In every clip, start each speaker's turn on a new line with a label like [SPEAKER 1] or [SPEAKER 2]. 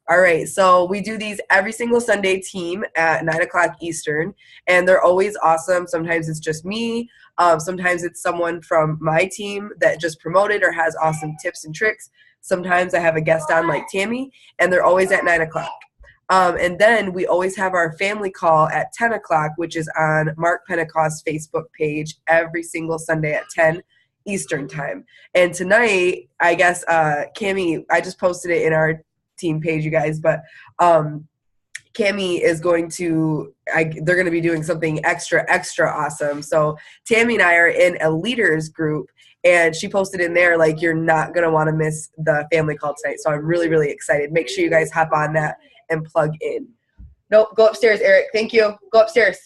[SPEAKER 1] All right, so we do these every single Sunday team at 9 o'clock Eastern, and they're always awesome. Sometimes it's just me. Sometimes it's someone from my team that just promoted or has awesome tips and tricks. Sometimes I have a guest on like Tammy, and they're always at 9 o'clock. And then we always have our family call at 10 o'clock, which is on Mark Pentecost's Facebook page every single Sunday at 10 Eastern time. And tonight, I guess, Cammie, I just posted it in our team page, you guys, but Cammie is going to, they're going to be doing something extra awesome. So Tammy and I are in a leaders group, and she posted in there, like, you're not going to want to miss the family call tonight. So I'm really, really excited. Make sure you guys hop on that and plug in. Nope, go upstairs, Eric. Thank you. Go upstairs.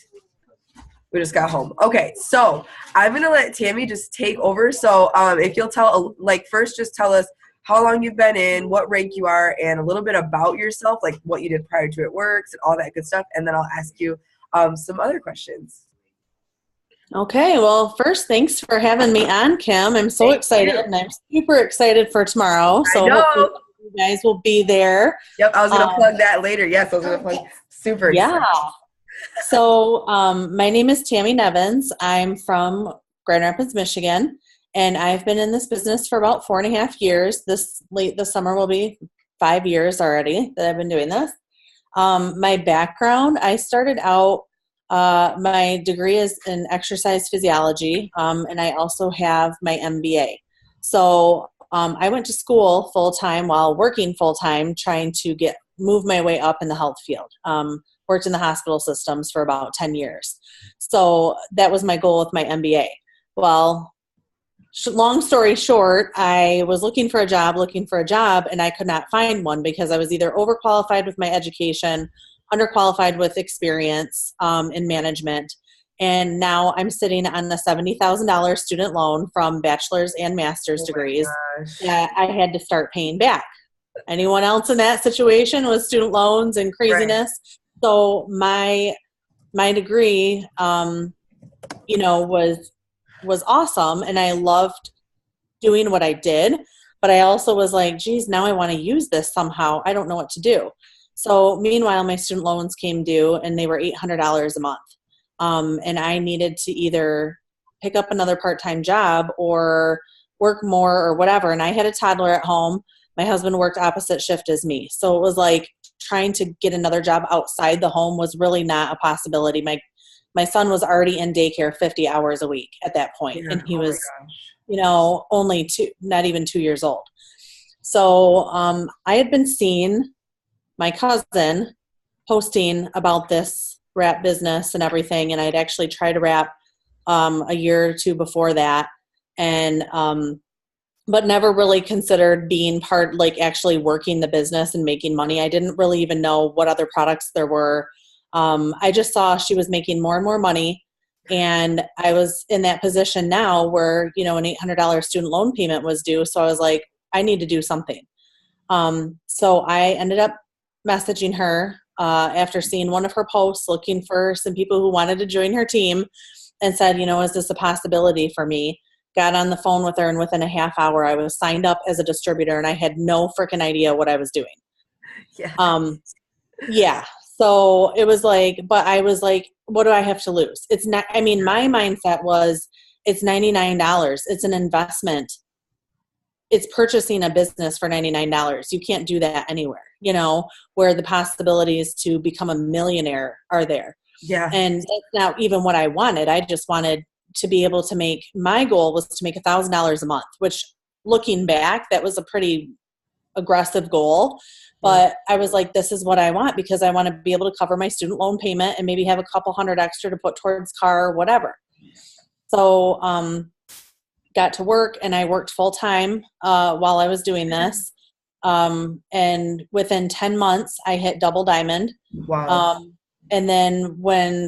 [SPEAKER 1] We just got home. Okay, so I'm going to let Tammy just take over. So if you'll tell, like, first just tell us how long you've been in, what rank you are, and a little bit about yourself, like what you did prior to it works and all that good stuff. And then I'll ask you some other questions.
[SPEAKER 2] Okay, well, first, thanks for having me on, Kim. I'm so excited, and I'm super excited for tomorrow. So hopefully you guys will be there.
[SPEAKER 1] Yep, I was going to plug that later. Yes, I was going to plug. Super excited.
[SPEAKER 2] Yeah. So my name is Tammy Nevins. I'm from Grand Rapids, Michigan. And I've been in this business for about 4.5 years. This summer will be 5 years already that I've been doing this. My background, I started out, my degree is in exercise physiology, and I also have my MBA. So I went to school full-time while working full-time, trying to move my way up in the health field. Worked in the hospital systems for about 10 years. So that was my goal with my MBA. Well, long story short, I was looking for a job, and I could not find one because I was either overqualified with my education, underqualified with experience in management, and now I'm sitting on a $70,000 student loan from bachelor's and master's degrees that I had to start paying back. Anyone else in that situation with student loans and craziness? Right. So my degree, was awesome, and I loved doing what I did, but I also was like, geez, now I want to use this somehow. I don't know what to do. So meanwhile, my student loans came due, and they were $800 a month. And I needed to either pick up another part-time job or work more or whatever. And I had a toddler at home. My husband worked opposite shift as me. So it was like trying to get another job outside the home was really not a possibility. My son was already in daycare 50 hours a week at that point, and he was, only not even 2 years old. So I had been seeing my cousin posting about this wrap business and everything, and I'd actually tried to wrap a year or two before that, and but never really considered being part, like actually working the business and making money. I didn't really even know what other products there were. I just saw she was making more and more money, and I was in that position now where, an $800 student loan payment was due. So I was like, I need to do something. So I ended up messaging her after seeing one of her posts, looking for some people who wanted to join her team, and said, is this a possibility for me? Got on the phone with her, and within a half hour, I was signed up as a distributor, and I had no freaking idea what I was doing. Yeah. Yeah. So it was like, but I was like, what do I have to lose? It's not, my mindset was, it's $99. It's an investment. It's purchasing a business for $99. You can't do that anywhere, where the possibilities to become a millionaire are there. Yeah. And that's not even what I wanted. I just wanted to be able to my goal was to make $1,000 a month, which looking back, that was a pretty aggressive goal. But I was like, this is what I want, because I want to be able to cover my student loan payment and maybe have a couple $100 extra to put towards car or whatever. So got to work, and I worked full time while I was doing this. And within 10 months, I hit double diamond. Wow. And then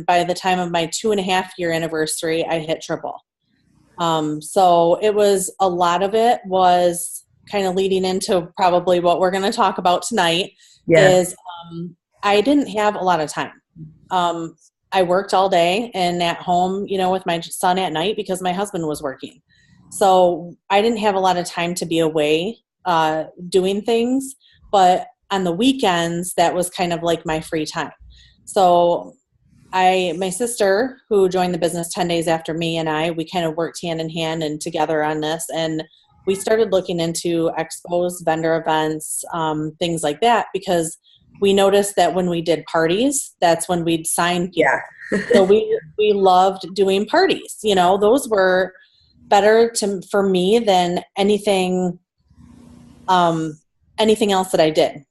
[SPEAKER 2] by the time of my 2.5-year anniversary, I hit triple. So it was, a lot of it was kind of leading into probably what we're going to talk about tonight. Is I didn't have a lot of time. I worked all day and at home, with my son at night because my husband was working. So I didn't have a lot of time to be away doing things, but on the weekends, that was kind of like my free time. So my sister, who joined the business 10 days after me, and we kind of worked hand in hand and together on this. And we started looking into expos, vendor events, things like that, because we noticed that when we did parties, that's when we'd sign people.
[SPEAKER 1] Yeah.
[SPEAKER 2] So we loved doing parties. Those were better for me than anything else that I did.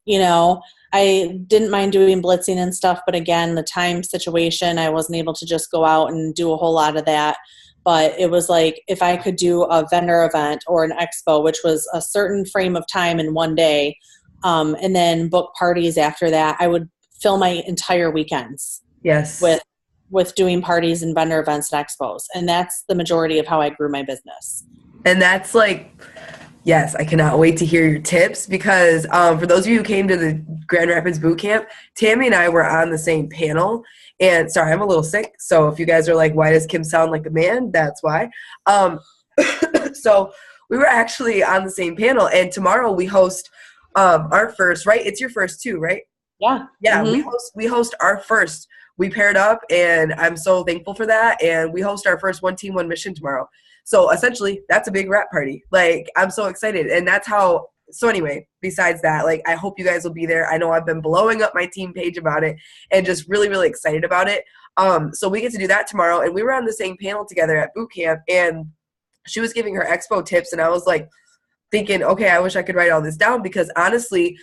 [SPEAKER 2] I didn't mind doing blitzing and stuff, but again, the time situation, I wasn't able to just go out and do a whole lot of that. But it was like, if I could do a vendor event or an expo, which was a certain frame of time in one day, and then book parties after that, I would fill my entire weekends.
[SPEAKER 1] Yes.
[SPEAKER 2] With doing parties and vendor events and expos. And that's the majority of how I grew my business.
[SPEAKER 1] And that's like, yes, I cannot wait to hear your tips, because for those of you who came to the Grand Rapids boot camp, Tammy and I were on the same panel. And sorry, I'm a little sick. So if you guys are like, why does Kim sound like a man? That's why. So we were actually on the same panel, and tomorrow we host our first, right? It's your first too, right?
[SPEAKER 2] Yeah.
[SPEAKER 1] Yeah. Mm-hmm. We host our first. We paired up, and I'm so thankful for that. And we host our first One Team, One Mission tomorrow. So essentially, that's a big wrap party. Like, I'm so excited. And that's how, so anyway, besides that, like, I hope you guys will be there. I know I've been blowing up my team page about it and just really, really excited about it. So we get to do that tomorrow. And we were on the same panel together at boot camp, and she was giving her expo tips. And I was like thinking, okay, I wish I could write all this down, because honestly,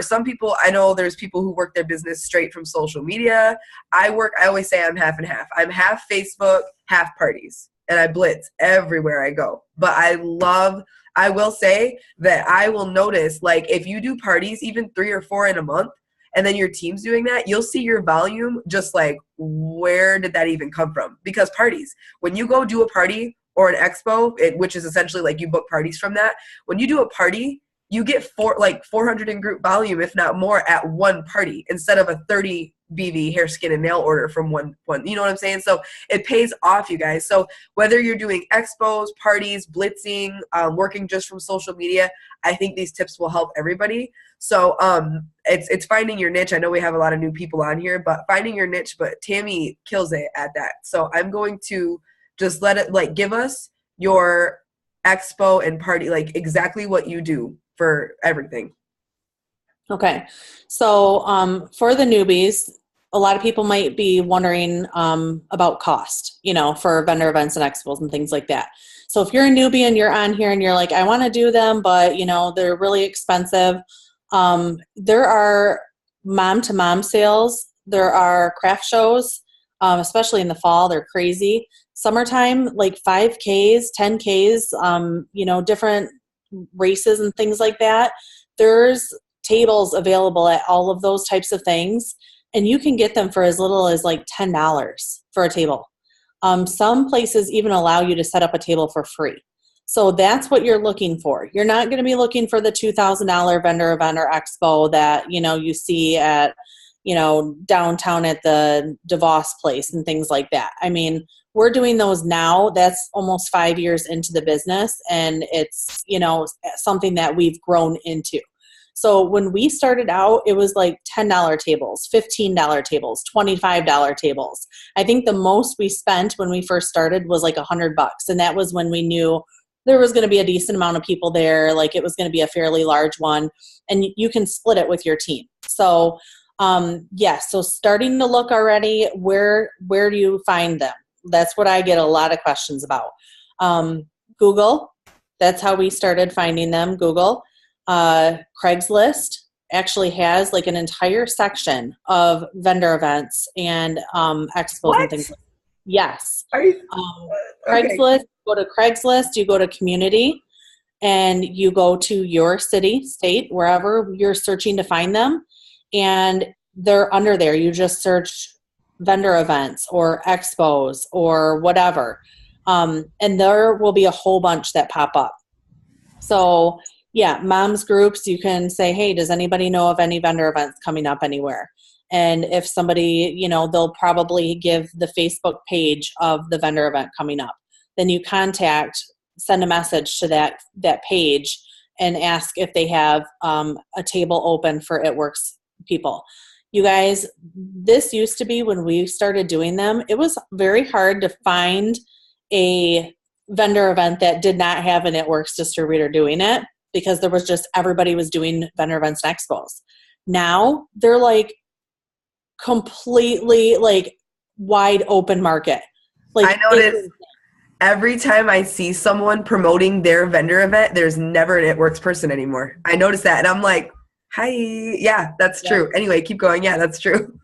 [SPEAKER 1] some people, I know there's people who work their business straight from social media. I always say I'm half and half. I'm half Facebook, half parties. And I blitz everywhere I go. But I will say that I will notice, like, if you do parties, even 3 or 4 in a month, and then your team's doing that, you'll see your volume just like, where did that even come from? Because parties, when you go do a party or an expo, which is essentially like you book parties from that, when you do a party, you get 400 in group volume, if not more, at one party, instead of a 30 BV hair, skin, and nail order from one. You know what I'm saying? So it pays off, you guys. So whether you're doing expos, parties, blitzing, working just from social media, I think these tips will help everybody. So it's finding your niche. I know we have a lot of new people on here, but finding your niche. But Tammy kills it at that. So I'm going to just let it, like, give us your expo and party, like exactly what you do for everything.
[SPEAKER 2] Okay. So for the newbies, a lot of people might be wondering about cost, for vendor events and expos and things like that. So if you're a newbie and you're on here and you're like, I want to do them, but they're really expensive. There are mom-to-mom sales. There are craft shows, especially in the fall. They're crazy. Summertime, like 5Ks, 10Ks, different races and things like that. There's tables available at all of those types of things, and you can get them for as little as like $10 for a table. Some places even allow you to set up a table for free. So that's what you're looking for. You're not going to be looking for the $2,000 vendor event or expo that you see at downtown at the DeVos place and things like that. I mean, we're doing those now. That's almost 5 years into the business, and it's something that we've grown into. So when we started out, it was like $10 tables, $15 tables, $25 tables. I think the most we spent when we first started was like $100, and that was when we knew there was going to be a decent amount of people there, like it was going to be a fairly large one, and you can split it with your team. So so starting to look already, where do you find them? That's what I get a lot of questions about. Google, that's how we started finding them, Google. Craigslist actually has like an entire section of vendor events and expos and things like that. Yes. Craigslist, go to Craigslist, you go to community, and you go to your city, state, wherever you're searching to find them, and they're under there. You just search vendor events or expos or whatever, and there will be a whole bunch that pop up. So yeah, moms groups, you can say, hey, does anybody know of any vendor events coming up anywhere? And if somebody, they'll probably give the Facebook page of the vendor event coming up. Then you send a message to that page and ask if they have a table open for It Works people. You guys, this used to be when we started doing them, it was very hard to find a vendor event that did not have an It Works distributor doing it, because there was just, everybody was doing vendor events and expos. Now they're like completely like wide open market. Like,
[SPEAKER 1] I noticed every time I see someone promoting their vendor event, there's never an It Works person anymore. I noticed that, and I'm like, hi. Yeah, that's true. Anyway, keep going. Yeah, that's true.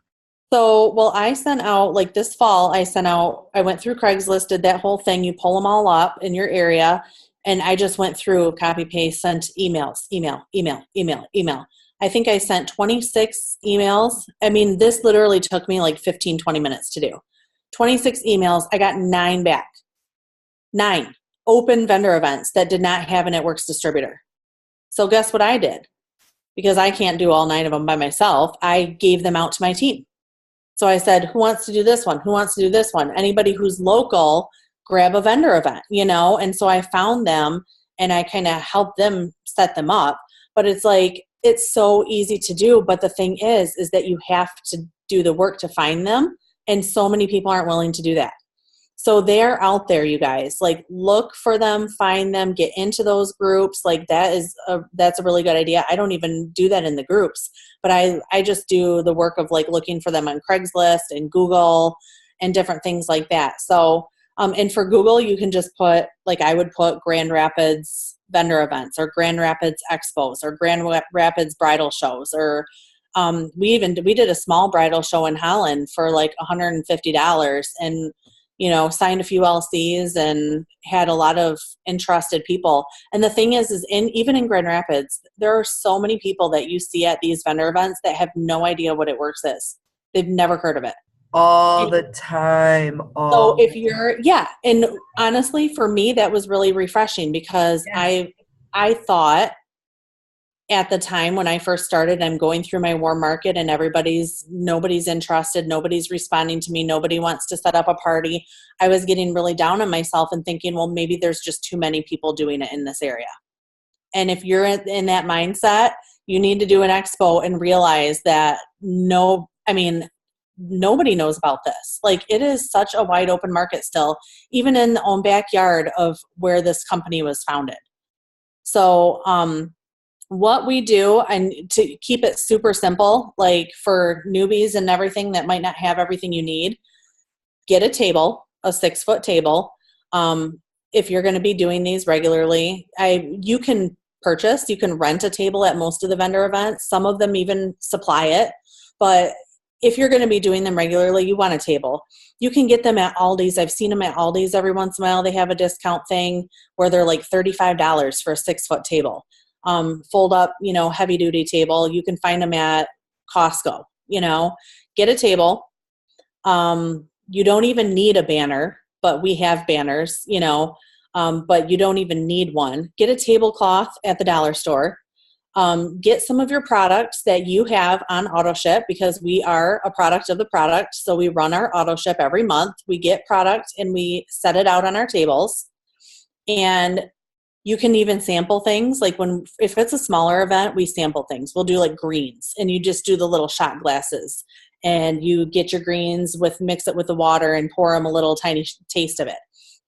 [SPEAKER 2] So, well, I sent out, like this fall, I went through Craigslist, did that whole thing. You pull them all up in your area. And I just went through, copy, paste, sent emails, email. I think I sent 26 emails. I mean, this literally took me like 15, 20 minutes to do. 26 emails. I got 9 back. 9 open vendor events that did not have an It Works distributor. So guess what I did? Because I can't do all 9 of them by myself, I gave them out to my team. So I said, who wants to do this one? Who wants to do this one? Anybody who's local, grab a vendor event, you know? And so I found them and I kind of helped them set them up. But it's like, it's so easy to do. But the thing is that you have to do the work to find them. And so many people aren't willing to do that. So they're out there, you guys. Like, look for them, find them, get into those groups. Like, that's a really good idea. I don't even do that in the groups, but I just do the work of like looking for them on Craigslist and Google and different things like that. So, and for Google, you can just put, like I would put Grand Rapids vendor events or Grand Rapids expos or Grand Rapids bridal shows, or we did a small bridal show in Holland for like $150 and, you know, signed a few LCs and had a lot of interested people. And the thing is even in Grand Rapids, there are so many people that you see at these vendor events that have no idea what It Works is. They've never heard of it.
[SPEAKER 1] All the time.
[SPEAKER 2] So if you're, and honestly, for me, that was really refreshing because I thought at the time when I first started, I'm going through my warm market and nobody's interested. Nobody's responding to me. Nobody wants to set up a party. I was getting really down on myself and thinking, well, maybe there's just too many people doing it in this area. And if you're in that mindset, you need to do an expo and realize that nobody knows about this. Like, it is such a wide open market still, even in the own backyard of where this company was founded. So, what we do, and to keep it super simple, like for newbies and everything that might not have everything you need, get a table, a 6-foot table. If you're going to be doing these regularly, you can rent a table at most of the vendor events. Some of them even supply it. But if you're going to be doing them regularly, you want a table. You can get them at Aldi's. I've seen them at Aldi's every once in a while. They have a discount thing where they're like $35 for a 6-foot table. Fold up, heavy duty table. You can find them at Costco, get a table. You don't even need a banner, but we have banners, but you don't even need one. Get a tablecloth at the dollar store. Get some of your products that you have on auto ship, because we are a product of the product. So we run our auto ship every month. We get product and we set it out on our tables, and you can even sample things. Like if it's a smaller event, we sample things. We'll do like greens, and you just do the little shot glasses, and you get your greens mix it with the water and pour them a little tiny taste of it.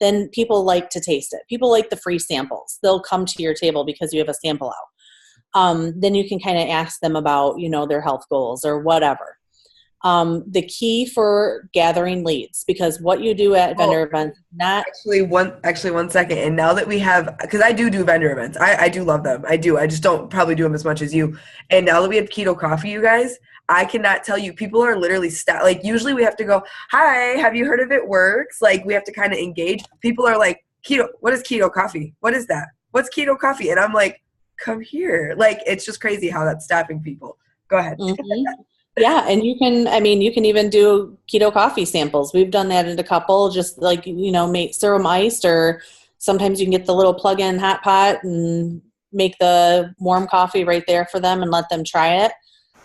[SPEAKER 2] Then people like to taste it. People like the free samples. They'll come to your table because you have a sample out. Then you can kind of ask them about, their health goals or whatever. The key for gathering leads, because what you do at vendor events,
[SPEAKER 1] actually one second. And now that we have, because I do vendor events, I do love them. I do. I just don't probably do them as much as you. And now that we have keto coffee, you guys, I cannot tell you, people are literally like, usually we have to go, hi, have you heard of It Works? Like, we have to kind of engage. People are like, keto, what is keto coffee? What is that? What's keto coffee? And I'm like, come here. Like, it's just crazy how that's stopping people. Go ahead.
[SPEAKER 2] Mm-hmm. Yeah. And you can even do keto coffee samples. We've done that in a couple, just like, make serum iced, or sometimes you can get the little plug-in hot pot and make the warm coffee right there for them and let them try it.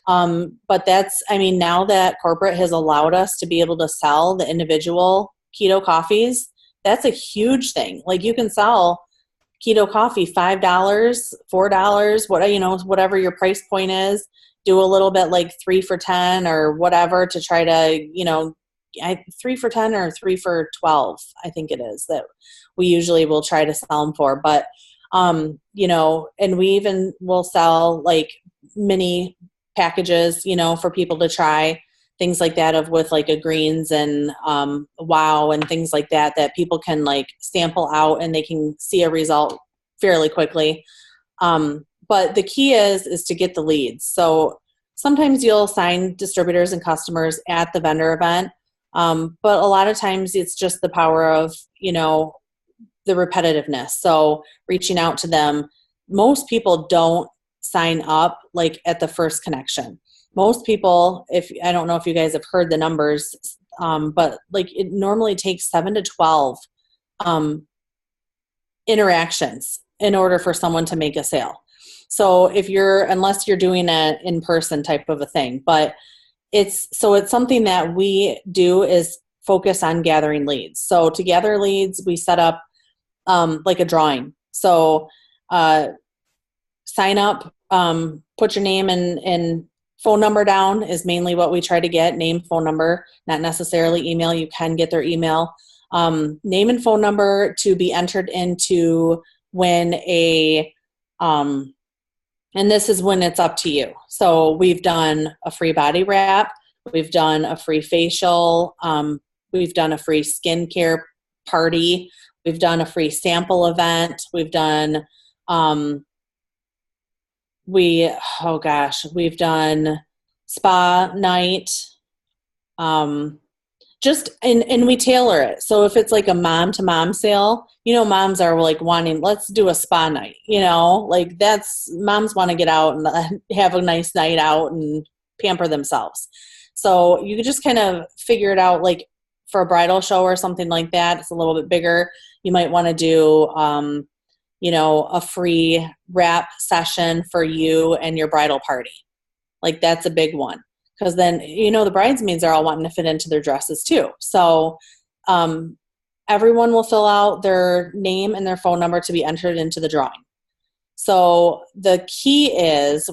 [SPEAKER 2] But now that corporate has allowed us to be able to sell the individual keto coffees, that's a huge thing. Like, you can sell keto coffee, $5, $4, whatever your price point is. Do a little bit like 3 for $10 or whatever to try to, 3 for $10 or 3 for $12, I think it is, that we usually will try to sell them for. But, and we even will sell like mini packages, for people to try, things like that with like a greens and wow and things like that people can like sample out and they can see a result fairly quickly. But the key is to get the leads. So sometimes you'll sign distributors and customers at the vendor event. But a lot of times it's just the power of, the repetitiveness. So reaching out to them. Most people don't sign up like at the first connection. Most people, I don't know if you guys have heard the numbers, but like it normally takes 7 to 12 interactions in order for someone to make a sale. So unless you're doing an in-person type of a thing, but it's something that we do is focus on gathering leads. So to gather leads, we set up like a drawing. So sign up, put your name and phone number down is mainly what we try to get. Name, phone number, not necessarily email. You can get their email. Name and phone number to be entered into when and this is when it's up to you. So we've done a free body wrap. We've done a free facial. We've done a free skincare party. We've done a free sample event. We've done, we've done spa night. And we tailor it. So if it's like a mom to mom sale, moms are like wanting, let's do a spa night, like moms want to get out and have a nice night out and pamper themselves. So you could just kind of figure it out. Like for a bridal show or something like that, it's a little bit bigger. You might want to do, a free wrap session for you and your bridal party. Like that's a big one. Because then, the bridesmaids are all wanting to fit into their dresses too. So everyone will fill out their name and their phone number to be entered into the drawing. So the key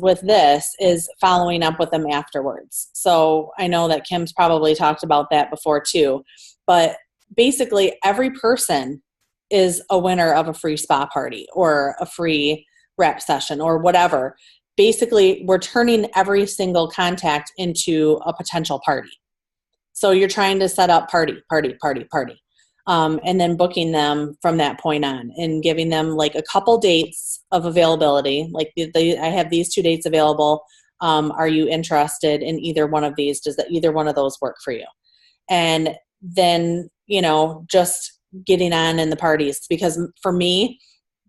[SPEAKER 2] with this is following up with them afterwards. So I know that Kim's probably talked about that before too. But basically every person is a winner of a free spa party or a free wrap session or whatever. Basically, we're turning every single contact into a potential party. So you're trying to set up party, and then booking them from that point on and giving them like a couple dates of availability. Like I have these 2 dates available. Are you interested in either one of these? Does either one of those work for you? And then, just getting on in the parties. Because for me,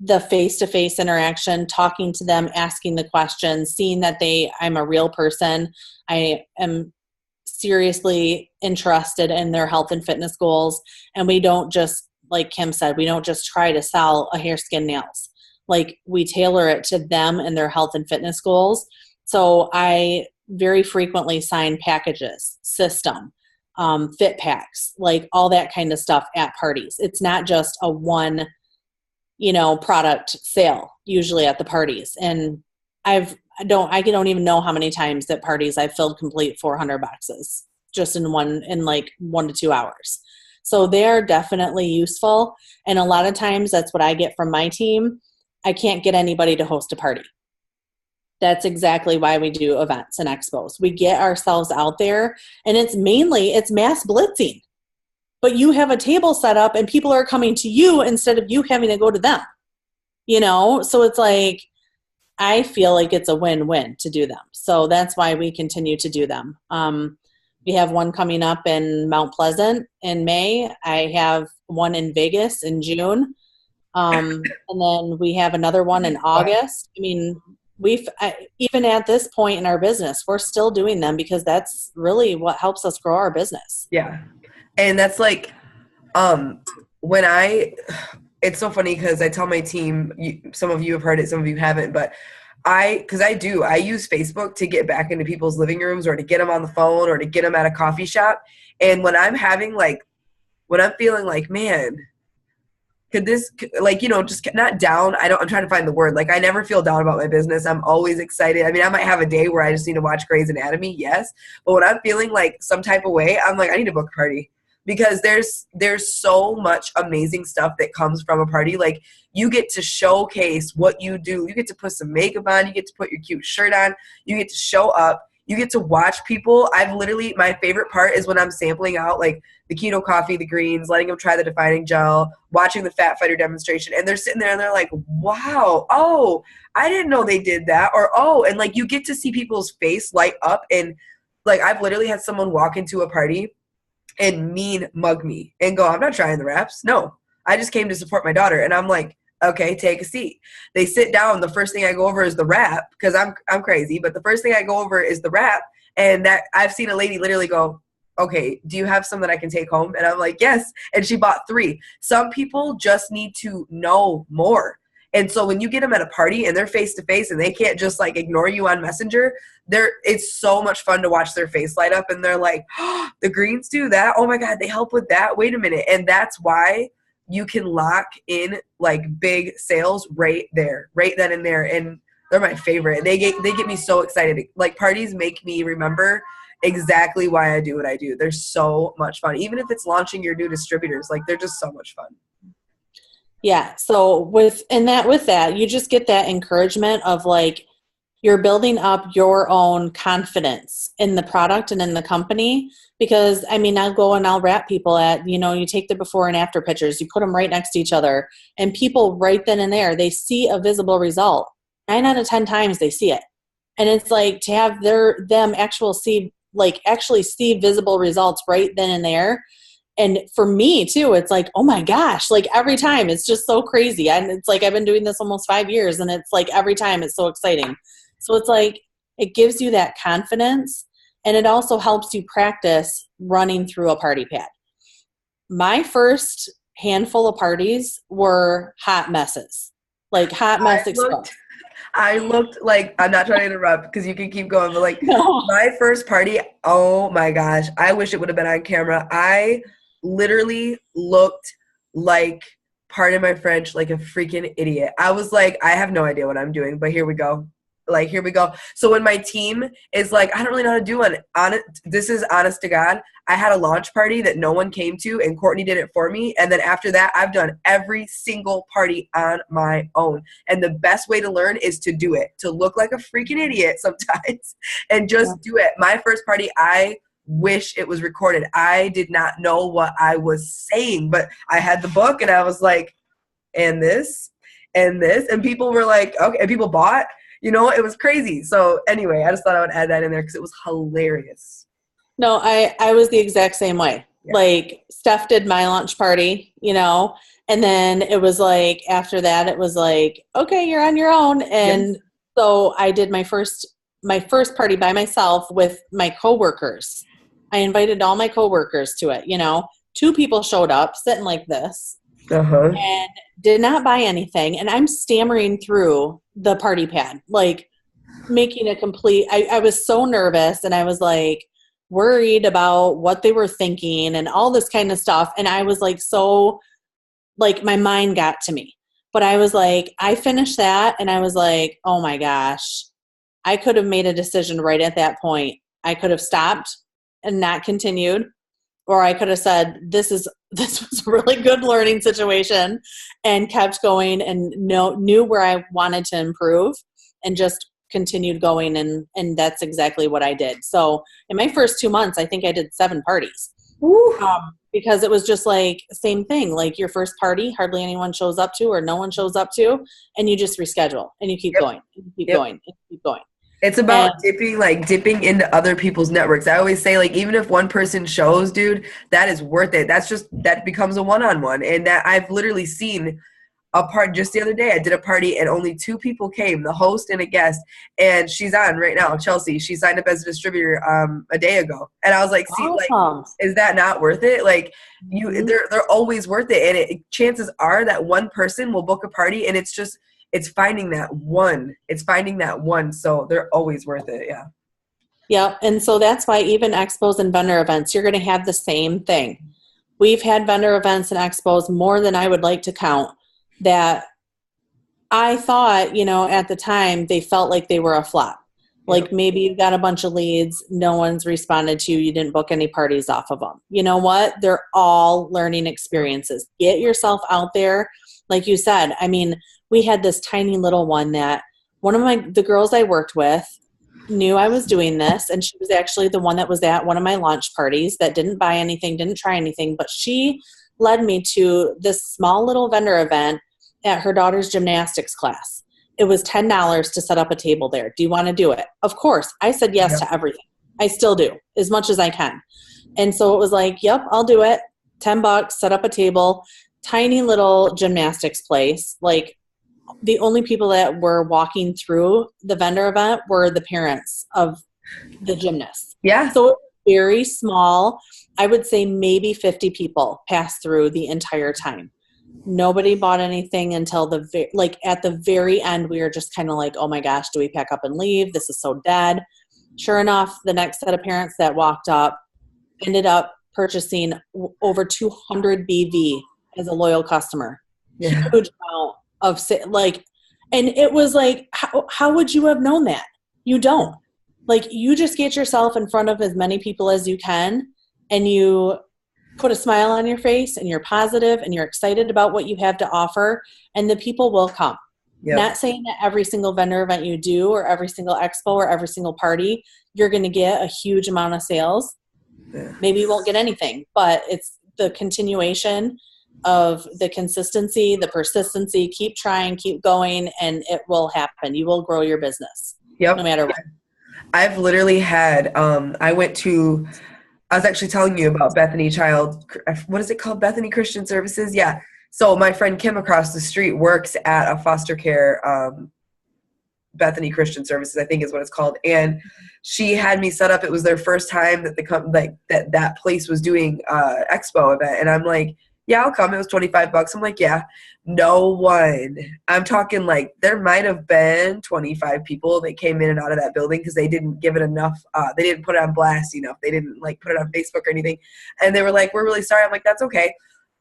[SPEAKER 2] the face-to-face interaction, talking to them, asking the questions, seeing that I'm a real person. I am seriously interested in their health and fitness goals. And we don't just, like Kim said, we don't just try to sell a hair, skin, nails. Like we tailor it to them and their health and fitness goals. So I very frequently sign packages, system, fit packs, like all that kind of stuff at parties. It's not just a one product sale usually at the parties. And I don't even know how many times at parties I've filled complete 400 boxes just in 1 to 2 hours. So they're definitely useful. And a lot of times that's what I get from my team. I can't get anybody to host a party. That's exactly why we do events and expos. We get ourselves out there and it's mass blitzing. But you have a table set up and people are coming to you instead of you having to go to them, So it's like, I feel like it's a win-win to do them. So that's why we continue to do them. We have one coming up in Mount Pleasant in May. I have one in Vegas in June. And then we have another one in August. I mean, even at this point in our business, we're still doing them because that's really what helps us grow our business.
[SPEAKER 1] Yeah. And that's like, it's so funny because I tell my team, some of you have heard it, some of you haven't, but I use Facebook to get back into people's living rooms or to get them on the phone or to get them at a coffee shop. And when I'm feeling like, man, like, just not down. I'm trying to find the word. Like, I never feel down about my business. I'm always excited. I mean, I might have a day where I just need to watch Grey's Anatomy. Yes. But when I'm feeling like some type of way, I'm like, I need a book party, because there's so much amazing stuff that comes from a party. Like, you get to showcase what you do. You get to put some makeup on. You get to put your cute shirt on. You get to show up. You get to watch people. My favorite part is when I'm sampling out like the keto coffee, the greens, letting them try the defining gel, watching the fat fighter demonstration. And they're sitting there and they're like, wow, oh, I didn't know they did that. Or, oh, and like you get to see people's face light up. And like, I've literally had someone walk into a party and mug me and go, I'm not trying the wraps. No, I just came to support my daughter. And I'm like, okay, take a seat. They sit down. The first thing I go over is the wrap, because I'm crazy. But the first thing I go over is the wrap. And that I've seen a lady literally go, okay, do you have some that I can take home? And I'm like, yes. And she bought 3. Some people just need to know more. And so when you get them at a party and they're face to face and they can't just like ignore you on Messenger, it's so much fun to watch their face light up. And they're like, oh, the greens do that. Oh my God, they help with that. Wait a minute. And that's why you can lock in like big sales right there, right then and there. And they're my favorite. They get me so excited. Like, parties make me remember exactly why I do what I do. They're so much fun. Even if it's launching your new distributors, like, they're just so much fun.
[SPEAKER 2] Yeah. So with that, you just get that encouragement of like, you're building up your own confidence in the product and in the company. Because I mean, I'll go and I'll wrap people at, you take the before and after pictures, you put them right next to each other, and people right then and there, they see a visible result. 9 out of 10 times they see it. And it's like to have them actually see visible results right then and there. And for me too, it's like, oh my gosh, like every time it's just so crazy. And it's like, I've been doing this almost 5 years, and it's like every time it's so exciting. So it's like, it gives you that confidence, and it also helps you practice running through a party pad. My first handful of parties were hot messes, like hot mess express.
[SPEAKER 1] I looked like, I'm not trying to interrupt because you can keep going, but like
[SPEAKER 2] No.
[SPEAKER 1] my first party, oh my gosh, I wish it would have been on camera. I literally looked like, pardon my French, like a freaking idiot. I was like, I have no idea what I'm doing, but here we go. Like, here we go. So when my team is like, I don't really know how to do it. This is honest to God. I had a launch party that no one came to, and Courtney did it for me. And then after that, I've done every single party on my own. And the best way to learn is to do it, to look like a freaking idiot sometimes and just do it. My first party, I wish it was recorded. I did not know what I was saying, but I had the book and I was like, and this, and this. And people were like, okay, and people bought. It was crazy. So anyway, I just thought I would add that in there because it was hilarious.
[SPEAKER 2] No, I was the exact same way. Yeah. Like, Steph did my launch party, and then it was like, after that, it was like, okay, you're on your own. And so I did my first party by myself with my coworkers. I invited all my coworkers to it. 2 people showed up sitting like this. And did not buy anything. And I'm stammering through the party pad, like making a complete, I was so nervous, and I was like worried about what they were thinking and all this kind of stuff. And I was like, so like my mind got to me, but I was like, I finished that. And I was like, oh my gosh, I could have made a decision right at that point. I could have stopped and not continued. Or I could have said, this was a really good learning situation, and kept going and knew where I wanted to improve and just continued going. And that's exactly what I did. So in my first 2 months, I think I did 7 parties. Because it was just like, same thing, like your first party, hardly anyone shows up to, or no one shows up to, and you just reschedule and you keep going, and you keep going, and you keep going.
[SPEAKER 1] It's about dipping into other people's networks. I always say, like, even if one person shows, dude, that is worth it. That becomes a one-on-one. And that I've literally seen a part just the other day. I did a party and only 2 people came, the host and a guest. And she's on right now, Chelsea. She signed up as a distributor a day ago. And I was like, see, like, is that not worth it? Like, they're always worth it. And chances are that one person will book a party, and it's finding that one. So they're always worth it. Yeah.
[SPEAKER 2] Yeah. And so that's why even expos and vendor events, you're going to have the same thing. we've had vendor events and expos more than I would like to count that I thought, at the time they felt like they were a flop.
[SPEAKER 1] Yep.
[SPEAKER 2] Like maybe you got a bunch of leads, no one's responded to you, you didn't book any parties off of them. You know what? They're all learning experiences. Get yourself out there. Like you said, I mean, we had this tiny little one that one of the girls I worked with knew I was doing this, and she was actually the one that was at one of my launch parties that didn't buy anything, didn't try anything, but she led me to this small little vendor event at her daughter's gymnastics class. It was $10 to set up a table there. Do you want to do it? Of course. I said yes to everything. I still do, as much as I can. And so it was like, yep, I'll do it. $10, set up a table, tiny little gymnastics place. Like the only people that were walking through the vendor event were the parents of the gymnasts.
[SPEAKER 1] Yeah.
[SPEAKER 2] So it was very small. I would say maybe 50 people passed through the entire time. Nobody bought anything until at the very end, we were just kind of like, oh my gosh, do we pack up and leave? This is so dead. Sure enough, the next set of parents that walked up ended up purchasing over 200 BV as a loyal customer.
[SPEAKER 1] Yeah.
[SPEAKER 2] Huge amount of and it was like, how would you have known that? You don't. Like, you just get yourself in front of as many people as you can, and you put a smile on your face, and you're positive, and you're excited about what you have to offer, and the people will come. Yep. Not saying that every single vendor event you do, or every single expo, or every single party, you're going to get a huge amount of sales. Yeah. Maybe you won't get anything, but it's the continuation of the consistency, the persistency. Keep trying, keep going, and it will happen. You will grow your business. Yep. No matter what.
[SPEAKER 1] I've literally had, I was actually telling you about Bethany what is it called? Bethany Christian Services? Yeah. So my friend Kim across the street works at a foster care, Bethany Christian Services, I think is what it's called. And she had me set up. It was their first time that that place was doing expo event. And I'm like, yeah, I'll come. It was $25. I'm like, yeah, no one. I'm talking like there might have been 25 people that came in and out of that building because they didn't give it enough. They didn't put it on blast enough. They didn't put it on Facebook or anything. And they were like, we're really sorry. I'm like, that's okay.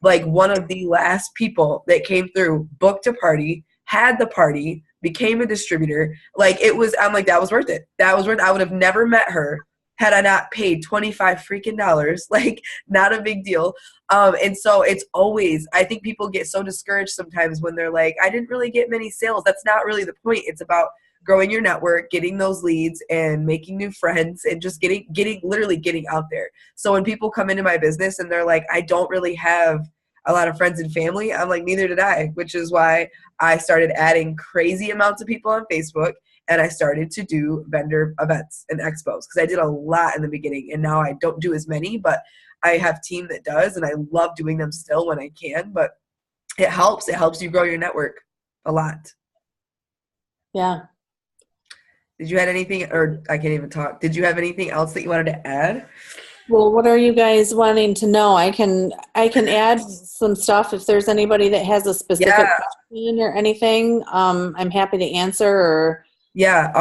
[SPEAKER 1] Like, one of the last people that came through booked a party, had the party, became a distributor. I'm like, that was worth it. That was worth it. I would have never met her had I not paid $25 freaking dollars. Like, not a big deal. And so it's always, I think people get so discouraged sometimes when they're like, I didn't really get many sales. That's not really the point. It's about growing your network, getting those leads, and making new friends, and just literally getting out there. So when people come into my business and they're like, I don't really have a lot of friends and family, I'm like, neither did I, which is why I started adding crazy amounts of people on Facebook. And I started to do vendor events and expos because I did a lot in the beginning, and now I don't do as many, but I have a team that does, and I love doing them still when I can. But it helps. It helps you grow your network a lot.
[SPEAKER 2] Yeah.
[SPEAKER 1] Did you have anything, or I can't even talk. Did you have anything else that you wanted to add?
[SPEAKER 2] Well, what are you guys wanting to know? I can add some stuff if there's anybody that has a specific question or anything. I'm happy to answer. Or
[SPEAKER 1] yeah,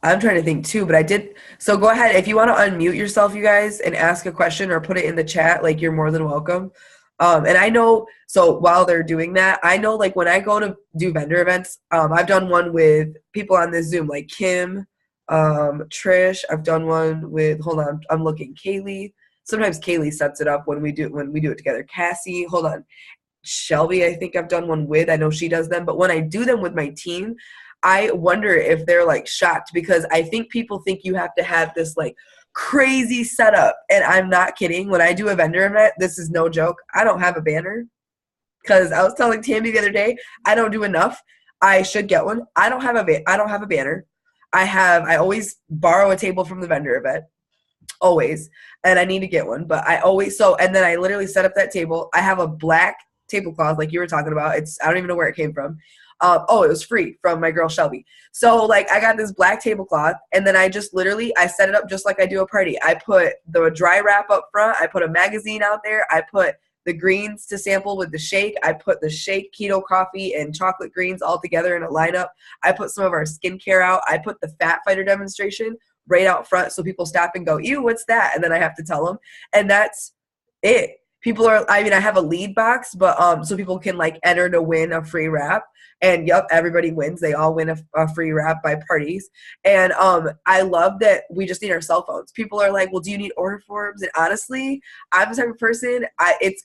[SPEAKER 1] I'm trying to think too, but I did. So go ahead if you want to unmute yourself, you guys, and ask a question or put it in the chat. Like, you're more than welcome. And I know, so while they're doing that, I know, like, when I go to do vendor events, I've done one with people on this Zoom, like Kim, Trish. I've done one with, hold on, I'm looking, Kaylee. Sometimes Kaylee sets it up when we do it together. Cassie, hold on. Shelby, I think I've done one with. I know she does them. But when I do them with my team, I wonder if they're like shocked, because I think people think you have to have this like crazy setup. And I'm not kidding. When I do a vendor event, this is no joke, I don't have a banner, because I was telling Tammy the other day, I don't do enough. I should get one. I don't have a banner. I always borrow a table from the vendor event, always, and I need to get one. But and then I literally set up that table. I have a black tablecloth, like you were talking about. I don't even know where it came from. It was free from my girl Shelby. So like, I got this black tablecloth, and then I just literally, I set it up just like I do a party. I put the dry wrap up front. I put a magazine out there. I put the greens to sample with the shake. I put the shake, keto coffee, and chocolate greens all together in a lineup. I put some of our skincare out. I put the Fat Fighter demonstration right out front, so people stop and go, ew, what's that? And then I have to tell them. And that's it. people are, I mean, I have a lead box, but so people can like enter to win a free wrap. And yep, everybody wins. They all win a free wrap by parties. And I love that we just need our cell phones. People are like, well, do you need order forms? And honestly, I'm the type of person, it's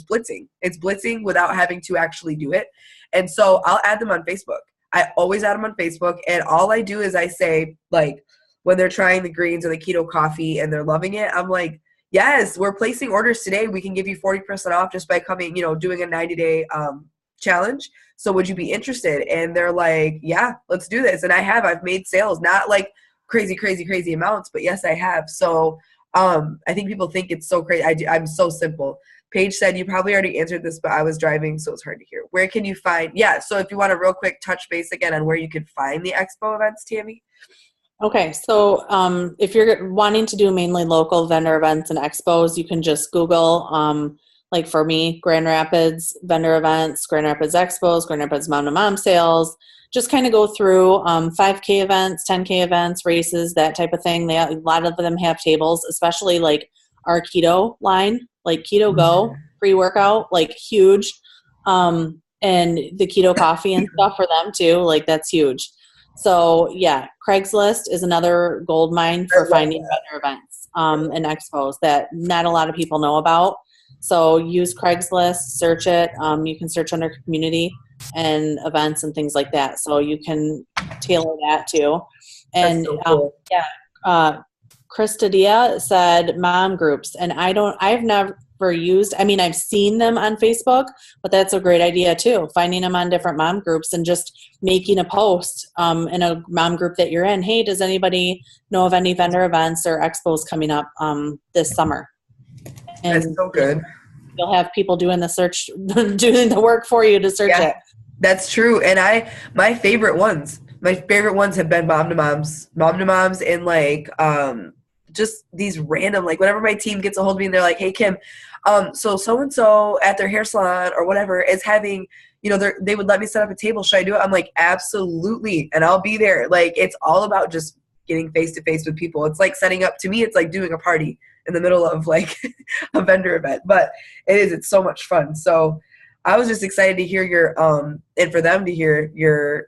[SPEAKER 1] blitzing. It's blitzing without having to actually do it. And so I'll add them on Facebook. I always add them on Facebook. And all I do is I say, like, when they're trying the greens or the keto coffee and they're loving it, I'm like, yes, we're placing orders today. We can give you 40% off just by coming, doing a 90-day challenge. So would you be interested? And they're like, yeah, let's do this. And I've made sales, not like crazy amounts, but yes, I have. So I think people think it's so crazy. I'm so simple. Paige said, you probably already answered this, but I was driving, so it's hard to hear. Where can you find, so if you want to real quick touch base again on where you could find the expo events, Tammy.
[SPEAKER 2] Okay, so if you're wanting to do mainly local vendor events and expos, you can just Google, like for me, Grand Rapids vendor events, Grand Rapids expos, Grand Rapids mom to mom sales. Just kind of go through 5K events, 10K events, races, that type of thing. A lot of them have tables, especially like our keto line, like Keto Go, pre-workout, like huge. And the keto coffee and stuff for them too, like that's huge. So yeah, Craigslist is another gold mine for finding vendor events and expos that not a lot of people know about. So use Craigslist, search it. You can search under community and events and things like that. So you can tailor that too. And
[SPEAKER 1] so cool.
[SPEAKER 2] Krista Dia said mom groups, and I've never used, I've seen them on Facebook, but that's a great idea too. Finding them on different mom groups and just making a post in a mom group that you're in. Hey, does anybody know of any vendor events or expos coming up this summer? And
[SPEAKER 1] that's so good.
[SPEAKER 2] You'll have people doing the search, doing the work for you to search it.
[SPEAKER 1] That's true. And my favorite ones have been mom to moms, and like just these random, like whenever my team gets a hold of me and they're like, hey Kim, so at their hair salon or whatever is having, they would let me set up a table. Should I do it? I'm like, absolutely. And I'll be there. Like, it's all about just getting face to face with people. It's like to me, it's like doing a party in the middle of like a vendor event, but it's so much fun. So I was just excited to hear your, and for them to hear your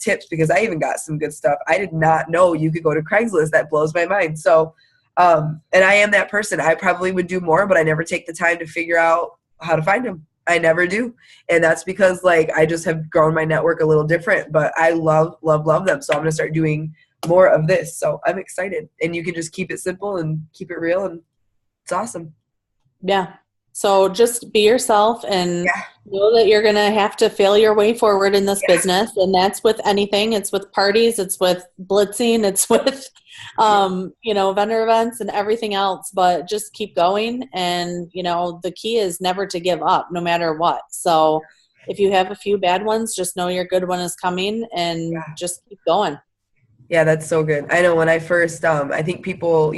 [SPEAKER 1] tips, because I even got some good stuff. I did not know you could go to Craigslist. That blows my mind. So, and I am that person. I probably would do more, but I never take the time to figure out how to find them. I never do. And that's because like, I just have grown my network a little different, but I love them. So I'm going to start doing more of this. So I'm excited, and you can just keep it simple and keep it real. And it's awesome.
[SPEAKER 2] Yeah. So just be yourself and know that you're going to have to fail your way forward in this business. And that's with anything. It's with parties. It's with blitzing. It's with, vendor events and everything else, but just keep going. And, the key is never to give up no matter what. So if you have a few bad ones, just know your good one is coming and just keep going.
[SPEAKER 1] Yeah, that's so good. I know when I first, I think people,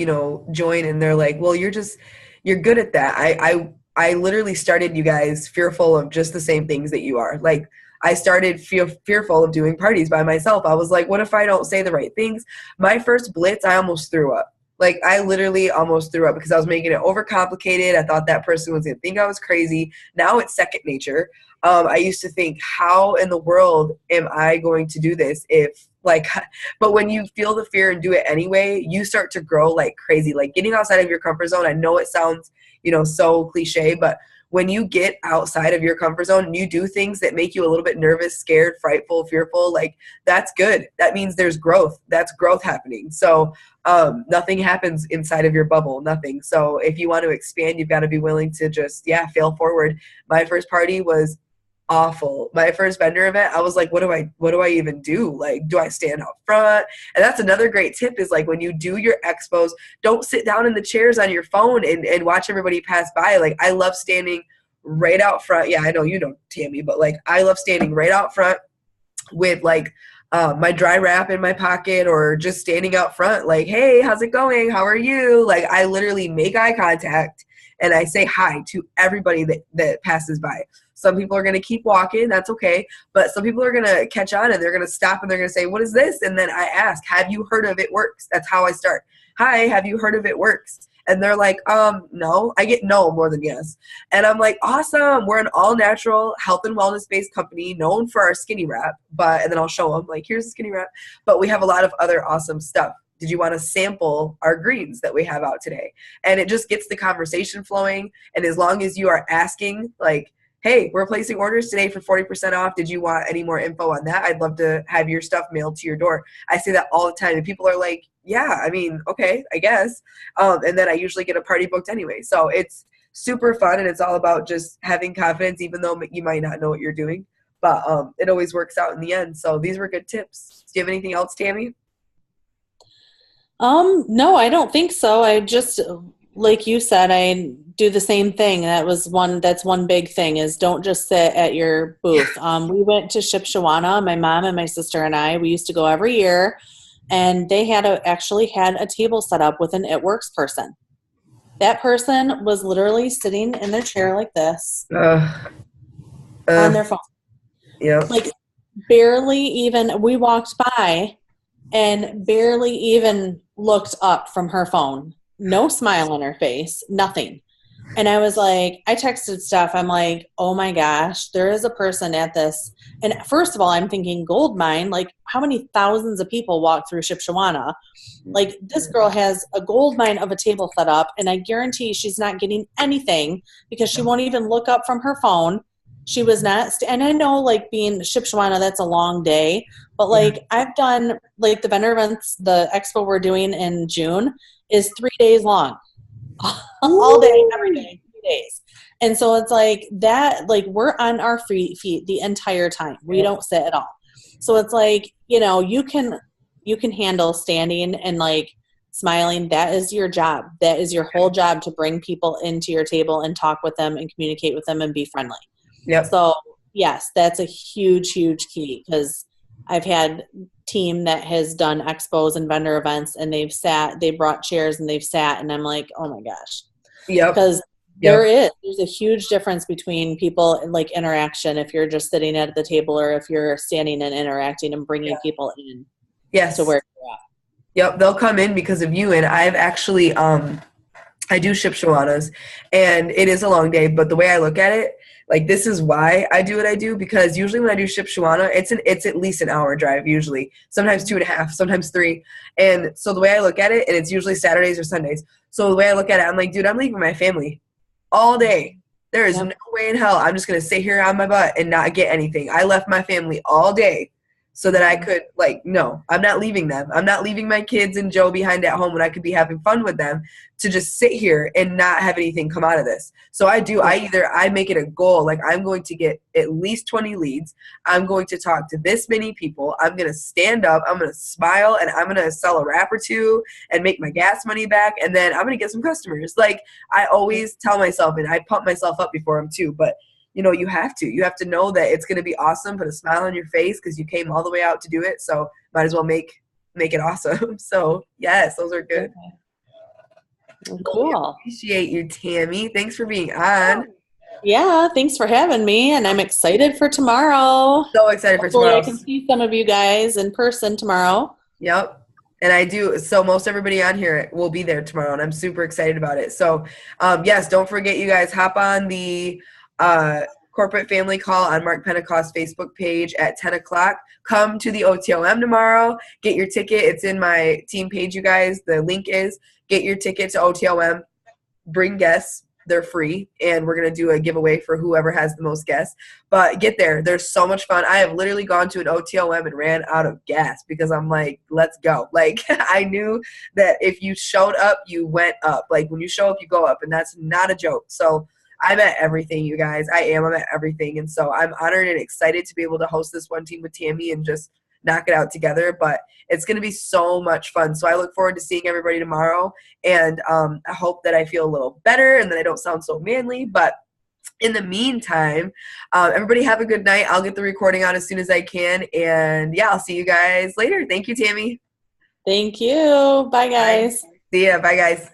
[SPEAKER 1] join and they're like, well, you're good at that. I literally started, you guys, fearful of just the same things that you are. Like, I started fearful of doing parties by myself. I was like, what if I don't say the right things? My first blitz, I almost threw up. Like, I literally almost threw up because I was making it overcomplicated. I thought that person was going to think I was crazy. Now it's second nature. I used to think, how in the world am I going to do this but when you feel the fear and do it anyway, you start to grow like crazy. Like, getting outside of your comfort zone, I know it sounds, so cliche, but when you get outside of your comfort zone and you do things that make you a little bit nervous, scared, frightful, fearful, like, that's good. That means there's growth. That's growth happening. So nothing happens inside of your bubble, nothing. So if you want to expand, you've got to be willing to just, fail forward. My first party was awful. My first vendor event, I was like, what do I even do? Like, do I stand up front? And that's another great tip is like, when you do your expos, don't sit down in the chairs on your phone and watch everybody pass by. Like, I love standing right out front. Yeah, I know you don't, Tammy, but like, I love standing right out front with like my dry wrap in my pocket, or just standing out front like, hey, how's it going? How are you? Like, I literally make eye contact and I say hi to everybody that passes by. Some people are going to keep walking. That's okay. But some people are going to catch on and they're going to stop and they're going to say, what is this? And then I ask, have you heard of It Works? That's how I start. hi, have you heard of It Works? And they're like, no. I get no more than yes. And I'm like, awesome. We're an all natural health and wellness based company known for our skinny wrap. And then I'll show them, like, here's the skinny wrap. But we have a lot of other awesome stuff. Did you want to sample our greens that we have out today? And it just gets the conversation flowing. And as long as you are asking, like, hey, we're placing orders today for 40% off. Did you want any more info on that? I'd love to have your stuff mailed to your door. I say that all the time. And people are like, yeah, I mean, okay, I guess. And then I usually get a party booked anyway. So it's super fun, and it's all about just having confidence, even though you might not know what you're doing. But it always works out in the end. So these were good tips. Do you have anything else, Tammy?
[SPEAKER 2] No, I don't think so. I just, like you said, I do the same thing. That's one big thing is don't just sit at your booth. We went to Shipshewana, my mom and my sister and I, we used to go every year, and they actually had a table set up with an It Works person. That person was literally sitting in their chair like this on their phone.
[SPEAKER 1] Yeah.
[SPEAKER 2] Like barely even, we walked by and barely even looked up from her phone. No smile on her face, nothing. And I was like, I texted Steph, I'm like, oh my gosh, there is a person at this. And first of all, I'm thinking gold mine, like how many thousands of people walk through Shipshewana? Like this girl has a gold mine of a table set up, and I guarantee she's not getting anything because she won't even look up from her phone. She was not, and I know like being Shipshewana, that's a long day, but like I've done like the vendor events, the expo we're doing in June is 3 days long. All day, every day, 3 days. And so it's like that, like we're on our feet the entire time. We don't sit at all. So it's like, you know, you can handle standing and like smiling. That is your job. That is your whole job, to bring people into your table and talk with them and communicate with them and be friendly.
[SPEAKER 1] Yep.
[SPEAKER 2] So yes, that's a huge, huge key, because I've had team that has done expos and vendor events, and they brought chairs and they've sat, and I'm like, oh my gosh.
[SPEAKER 1] Yep.
[SPEAKER 2] Because there's a huge difference between people and like interaction, if you're just sitting at the table or if you're standing and interacting and bringing people in to where you're at.
[SPEAKER 1] Yep, they'll come in because of you. And I've actually I do Shipshewanas, and it is a long day, but the way I look at it, like this is why I do what I do, because usually when I do Shipshewana, it's at least an hour drive, usually, sometimes 2.5, sometimes 3. And so the way I look at it, and it's usually Saturdays or Sundays. So the way I look at it, I'm like, dude, I'm leaving my family all day. There is no way in hell I'm just going to sit here on my butt and not get anything. I left my family all day so that I could, like, no, I'm not leaving them. I'm not leaving my kids and Joe behind at home when I could be having fun with them to just sit here and not have anything come out of this. So I make it a goal, like I'm going to get at least 20 leads. I'm going to talk to this many people. I'm going to stand up. I'm going to smile, and I'm going to sell a wrap or two and make my gas money back. And then I'm going to get some customers. Like I always tell myself, and I pump myself up before them too, but you know, you have to know that it's going to be awesome, put a smile on your face because you came all the way out to do it. So might as well make it awesome. So yes, those are good.
[SPEAKER 2] Cool.
[SPEAKER 1] We appreciate you, Tammy. Thanks for being on.
[SPEAKER 2] Yeah, thanks for having me, and I'm excited for tomorrow.
[SPEAKER 1] So excited for tomorrow.
[SPEAKER 2] I can see some of you guys in person tomorrow.
[SPEAKER 1] Yep. And I do. So most everybody on here will be there tomorrow, and I'm super excited about it. So yes, don't forget, you guys, hop on the corporate family call on Mark Pentecost Facebook page at 10 o'clock. Come to the OTOM tomorrow. Get your ticket. It's in my team page, you guys. The link is get your ticket to OTOM. Bring guests. They're free, and we're going to do a giveaway for whoever has the most guests. But get there. There's so much fun. I have literally gone to an OTOM and ran out of gas because I'm like, let's go. Like, I knew that if you showed up, you went up. Like, when you show up, you go up, and that's not a joke. So I'm at everything, you guys. I'm at everything. And so I'm honored and excited to be able to host this one team with Tammy and just knock it out together. But it's going to be so much fun. So I look forward to seeing everybody tomorrow. And I hope that I feel a little better and that I don't sound so manly. But in the meantime, everybody have a good night. I'll get the recording on as soon as I can. And yeah, I'll see you guys later. Thank you, Tammy.
[SPEAKER 2] Thank you. Bye, guys.
[SPEAKER 1] Bye. See ya. Bye, guys.